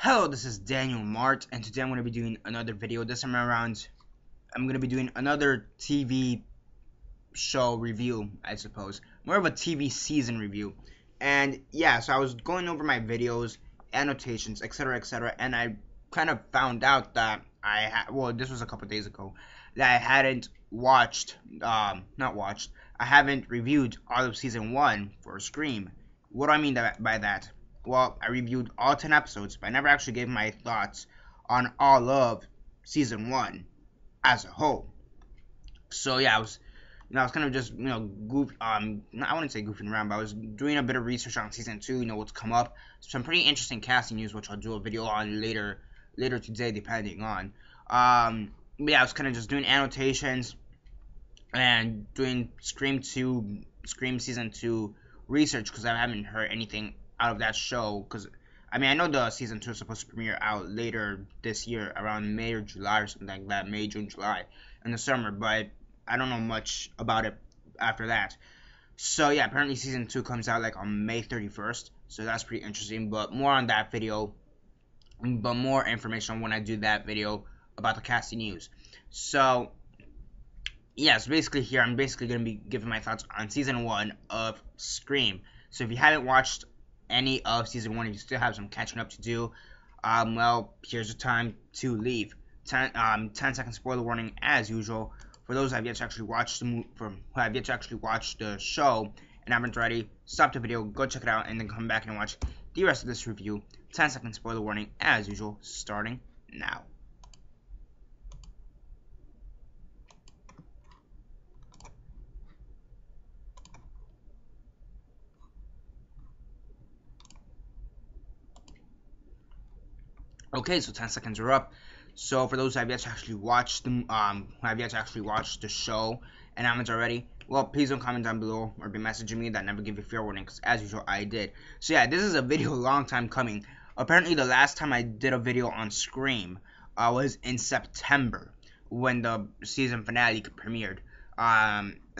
Hello, this is Daniel Mart, and today I'm going to be doing another video. This time around, I'm going to be doing another TV show review, I suppose. More of a TV season review. And yeah, so I was going over my videos, annotations, etc., and I kind of found out that well, this was a couple days ago, that I hadn't I haven't reviewed all of season 1 for Scream. What do I mean by that? Well, I reviewed all 10 episodes, but I never actually gave my thoughts on all of season 1 as a whole. So yeah, I was kind of just, I wouldn't say goofing around, but I was doing a bit of research on season 2, what's come up. Some pretty interesting casting news, which I'll do a video on later today, depending on. But yeah, I was kind of just doing annotations and doing Scream season 2 research, because I haven't heard anything out of that show, because I know the season 2 is supposed to premiere out later this year, around May or July or something like that, May, June, July, in the summer, but I don't know much about it after that. So yeah, apparently season 2 comes out like on May 31st, so that's pretty interesting, but more on that video, but more information when I do that video about the casting news. So yeah, so basically here, I'm basically going to be giving my thoughts on season 1 of Scream. So if you haven't watched any of season 1, if you still have some catching up to do, well, here's the time to leave. 10-second spoiler warning as usual. For those who have yet to actually watch the show and haven't already, stop the video, go check it out, and then come back and watch the rest of this review. 10-second spoiler warning as usual, starting now. Okay, so 10 seconds are up. So for those who have yet to actually watch the show and haven't already, well, please don't comment down below or be messaging me. That never give you fair warning, because as usual I did. So yeah, this is a video a long time coming. Apparently the last time I did a video on Scream was in September, when the season finale premiered.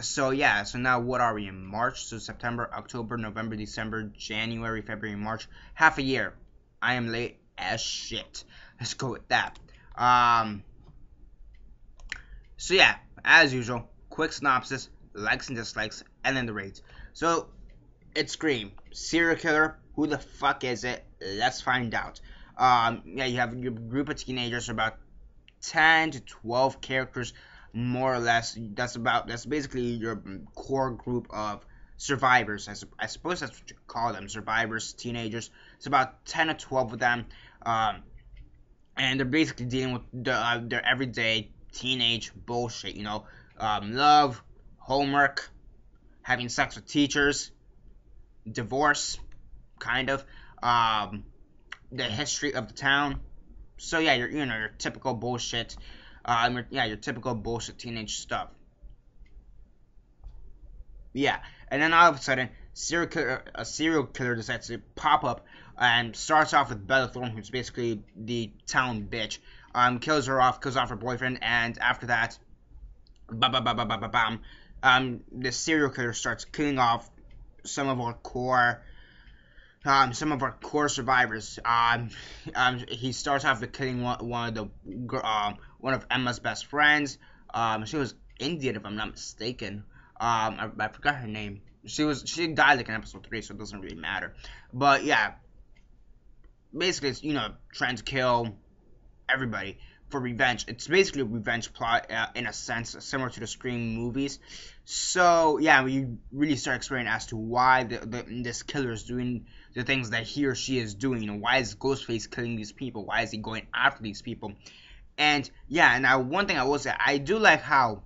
So yeah, so now what are we in? March? So September, October, November, December, January, February, March. Half a year. I am late as shit. Let's go with that. So yeah, as usual, quick synopsis, likes and dislikes, and then the rates. So it's Scream, serial killer. Who the fuck is it? Let's find out. Yeah, you have your group of teenagers, about 10 to 12 characters, more or less. That's basically your core group of survivors. I suppose that's what you call them, survivors, teenagers. It's about 10 to 12 of them. And they're basically dealing with their everyday teenage bullshit, love, homework, having sex with teachers, divorce, kind of, the history of the town. So yeah, your typical bullshit, your typical bullshit teenage stuff. Yeah, and then all of a sudden, a serial killer decides to pop up and starts off with Bella Thorne, who's basically the town bitch. Kills off her boyfriend, and after that, the serial killer starts killing off some of our core survivors. He starts off with killing one of Emma's best friends. She was Indian, if I'm not mistaken. I forgot her name. She died like in episode 3, so it doesn't really matter. But yeah, basically it's, trying to kill everybody for revenge. It's basically a revenge plot, in a sense, similar to the Scream movies. So yeah, we really start exploring as to why this killer is doing the things that he or she is doing. Why is Ghostface killing these people? Why is he going after these people? And yeah, and now one thing I will say, I do like how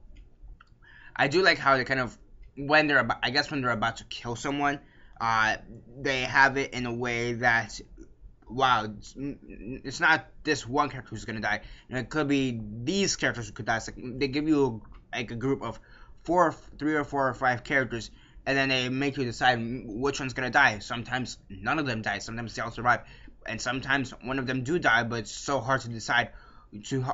they kind of, when they're about to kill someone, they have it in a way that, wow, it's not this one character who's gonna die. It could be these characters who could die. It's like they give you like a group of 3 or 4 or 5 characters, and then they make you decide which one's gonna die. Sometimes none of them die. Sometimes they all survive, and sometimes one of them do die. But it's so hard to decide.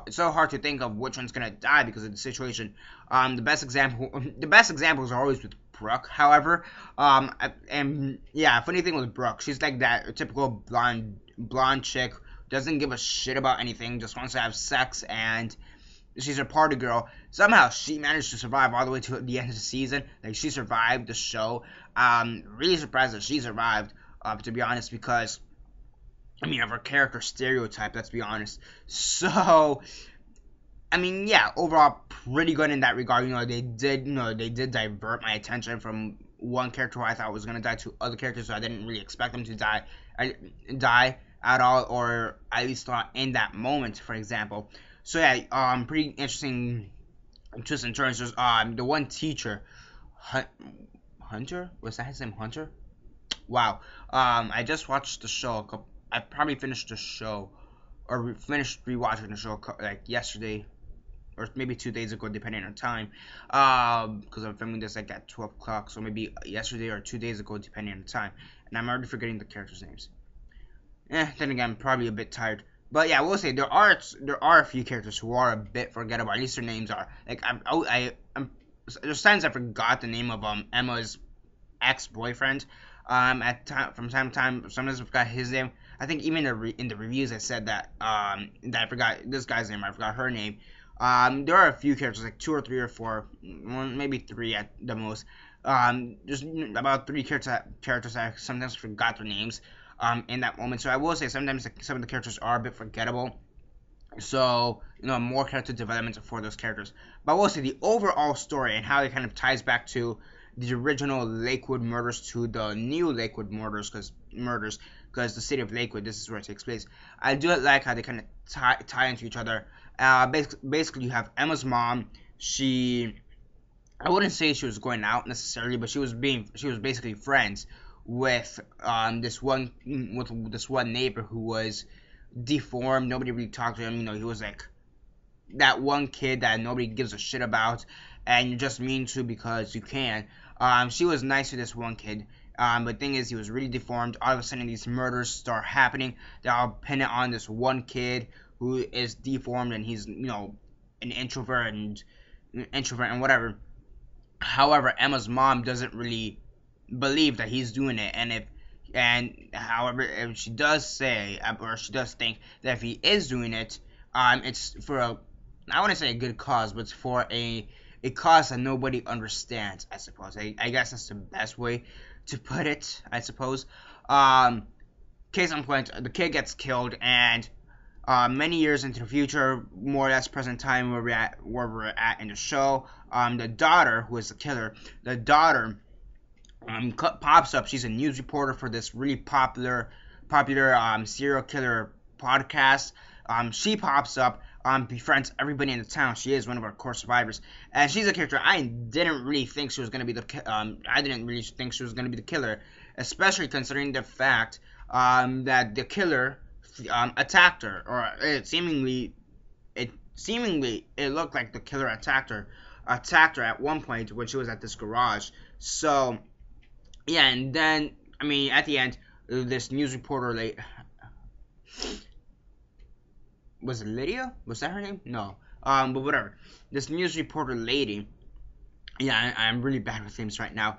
So hard to think of which one's gonna die because of the situation. The best examples are always with Brooke. However, and yeah, funny thing with Brooke, she's like that typical blonde chick doesn't give a shit about anything, just wants to have sex, and she's a party girl. Somehow she managed to survive all the way to the end of the season. Like, she survived the show. Really surprised that she survived, to be honest, because I mean, of her character stereotype, let's be honest. So, I mean, yeah, overall pretty good in that regard. They did divert my attention from one character who I thought was gonna die to other characters, so I didn't really expect them to die at all, or at least not in that moment, for example. So yeah, pretty interesting twists and turns. There's the one teacher, Hunter, was that his name, Hunter? Wow. I just watched the show. I probably finished the show, or finished rewatching the show like yesterday, or maybe 2 days ago, depending on time. Because I'm filming this like at 12 o'clock, so maybe yesterday or 2 days ago, depending on the time. And I'm already forgetting the characters' names. Then again, I'm probably a bit tired. But yeah, I will say there are a few characters who are a bit forgettable. At least their names are. Like there's times I forgot the name of Emma's ex-boyfriend. From time to time, sometimes I forgot his name. I think even in the reviews I said that I forgot this guy's name. I forgot her name. There are a few characters, like 2 or 3 or 4, maybe 3 at the most. There's about 3 characters I sometimes forgot their names in that moment. So I will say sometimes some of the characters are a bit forgettable. So, more character development for those characters. But I will say the overall story and how it kind of ties back to the original Lakewood murders to the new Lakewood murders, because the city of Lakewood, this is where it takes place. I do like how they kind of tie into each other. Basically, you have Emma's mom. I wouldn't say she was going out necessarily, but she was basically friends with this one neighbor who was deformed. Nobody really talked to him. He was like that one kid that nobody gives a shit about, and you're just mean to because you can. She was nice to this one kid. But the thing is, he was really deformed. All of a sudden, these murders start happening. They're all pinned on this one kid who is deformed, and he's, an introvert and whatever. However, Emma's mom doesn't really believe that he's doing it, however, if she does say, or she does think that if he is doing it, it's for I want to say a good cause, but it's for a cause that nobody understands, I suppose. I guess that's the best way to put it, I suppose. Case in point, the kid gets killed, and many years into the future, more or less present time where we're at in the show, the daughter, who is the killer, pops up. She's a news reporter for this really popular serial killer podcast. She pops up, befriends everybody in the town. She is one of our core survivors, and she's a character I didn't really think she was gonna be the killer, especially considering the fact that the killer attacked her, or seemingly it looked like the killer attacked her at one point when she was at this garage. So yeah, and then at the end, this news reporter was it Lydia? Was that her name? No. But whatever. This news reporter lady. Yeah, I'm really bad with names right now.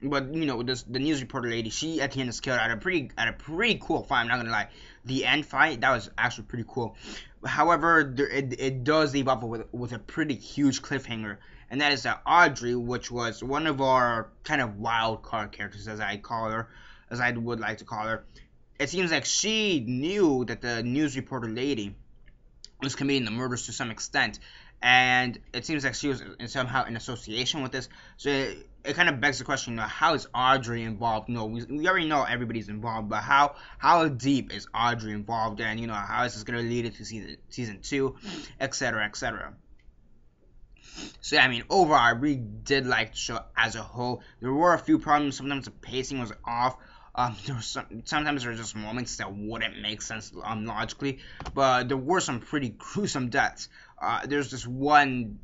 But the news reporter lady, she at the end is killed at a pretty cool fight. I'm not gonna lie. The end fight, that was actually pretty cool. However, it does leave off with a pretty huge cliffhanger, and that is that Audrey, which was one of our kind of wild card characters, as I would like to call her. It seems like she knew that the news reporter lady was committing the murders to some extent, and it seems like she was somehow in association with this. So it kind of begs the question, how is Audrey involved? We already know everybody's involved, but how deep is Audrey involved, and how is this going to lead into season 2, etc., etc. So yeah, overall, I really did like the show as a whole. There were a few problems. Sometimes the pacing was off. Sometimes there were just moments that wouldn't make sense logically, but there were some pretty gruesome deaths. There's this one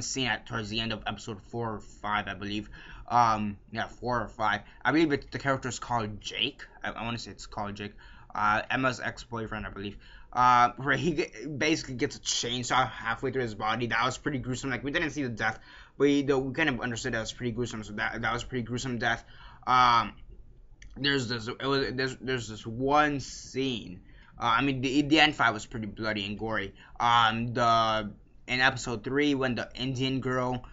scene towards the end of episode 4 or 5, I believe. 4 or 5. I believe the character is called Jake. I want to say it's called Jake. Emma's ex-boyfriend, I believe. Where he basically gets a chainsaw halfway through his body. That was pretty gruesome. Like, we didn't see the death, but we kind of understood that was pretty gruesome. So that was a pretty gruesome death. there's this one scene. I mean, the end fight was pretty bloody and gory. The in episode 3 when the Indian girl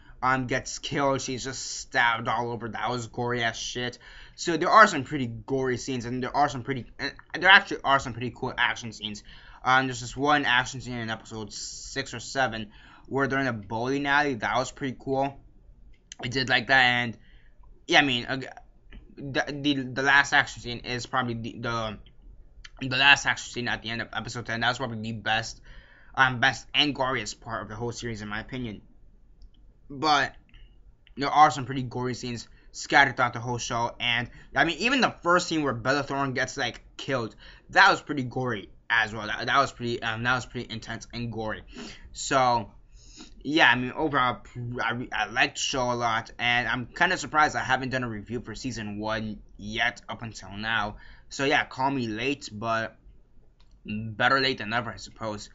gets killed, she's just stabbed all over. That was gory as shit. So there are some pretty gory scenes, and there actually are some pretty cool action scenes. There's this one action scene in episode 6 or 7 where they're in a bowling alley. That was pretty cool. I did like that, and yeah, I mean, the last action scene is probably the last action scene at the end of episode 10. That was probably the best and goriest part of the whole series, in my opinion. But there are some pretty gory scenes scattered throughout the whole show, and I mean, even the first scene where Bella Thorne gets like killed, that was pretty gory as well. That was pretty intense and gory. So yeah, I mean, overall, I like the show a lot, and I'm kind of surprised I haven't done a review for season 1 yet up until now. So yeah, call me late, but better late than never, I suppose.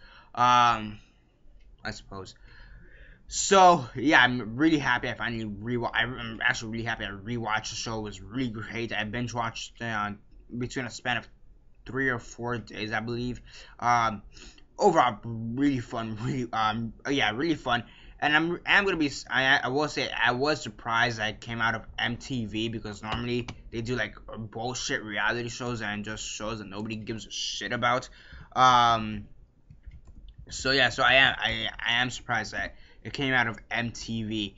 So yeah, I'm really happy I finally I'm actually really happy I rewatched the show. It was really great. I binge watched between a span of 3 or 4 days, I believe. Overall, really fun. Really fun. And I'm gonna be. I will say I was surprised that it came out of MTV, because normally they do like bullshit reality shows and just shows that nobody gives a shit about. So yeah, so I am surprised that it came out of MTV.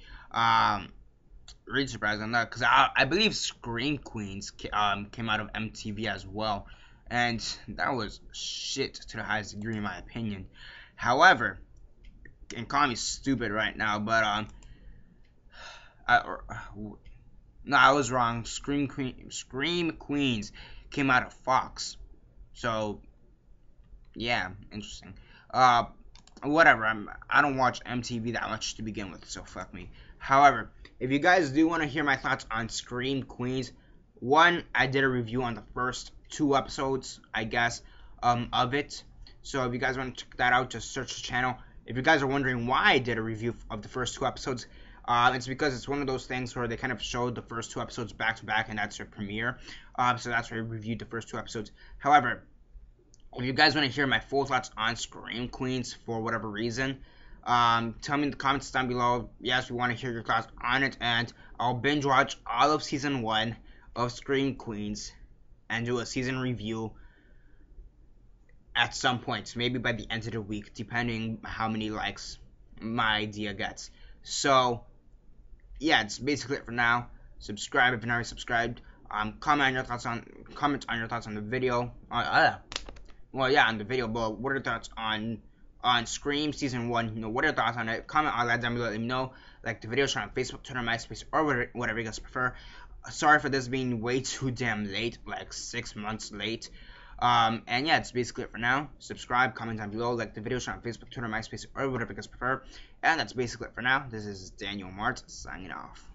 Really surprised on that, because I believe Scream Queens came out of MTV as well, and that was shit to the highest degree in my opinion. However, and call me stupid right now, but no, I was wrong. Scream Queens came out of Fox. So yeah, interesting. Whatever. I don't watch MTV that much to begin with, so fuck me. However, if you guys do want to hear my thoughts on Scream Queens, one, I did a review on the first 2 episodes, I guess, of it. So if you guys want to check that out, just search the channel. If you guys are wondering why I did a review of the first 2 episodes, it's because it's one of those things where they kind of showed the first 2 episodes back to back, and that's their premiere. So that's why I reviewed the first 2 episodes. However, if you guys want to hear my full thoughts on Scream Queens for whatever reason, tell me in the comments down below. Yes, we want to hear your thoughts on it, and I'll binge watch all of season 1 of Scream Queens and do a season review at some point, maybe by the end of the week, depending how many likes my idea gets. So yeah, it's basically it for now. Subscribe if you're not already subscribed. Comment on your thoughts on the video. Well, yeah, on the video, but what are your thoughts on Scream Season 1? You know, what are your thoughts on it? Comment all that down below. Let me know. Like the video, share on Facebook, Twitter, MySpace, or whatever you guys prefer. Sorry for this being way too damn late, like 6 months late. And yeah, it's basically it for now. Subscribe, comment down below, like the video, share on Facebook, Twitter, MySpace, or whatever you guys prefer. And that's basically it for now. This is Daniel Mart, signing off.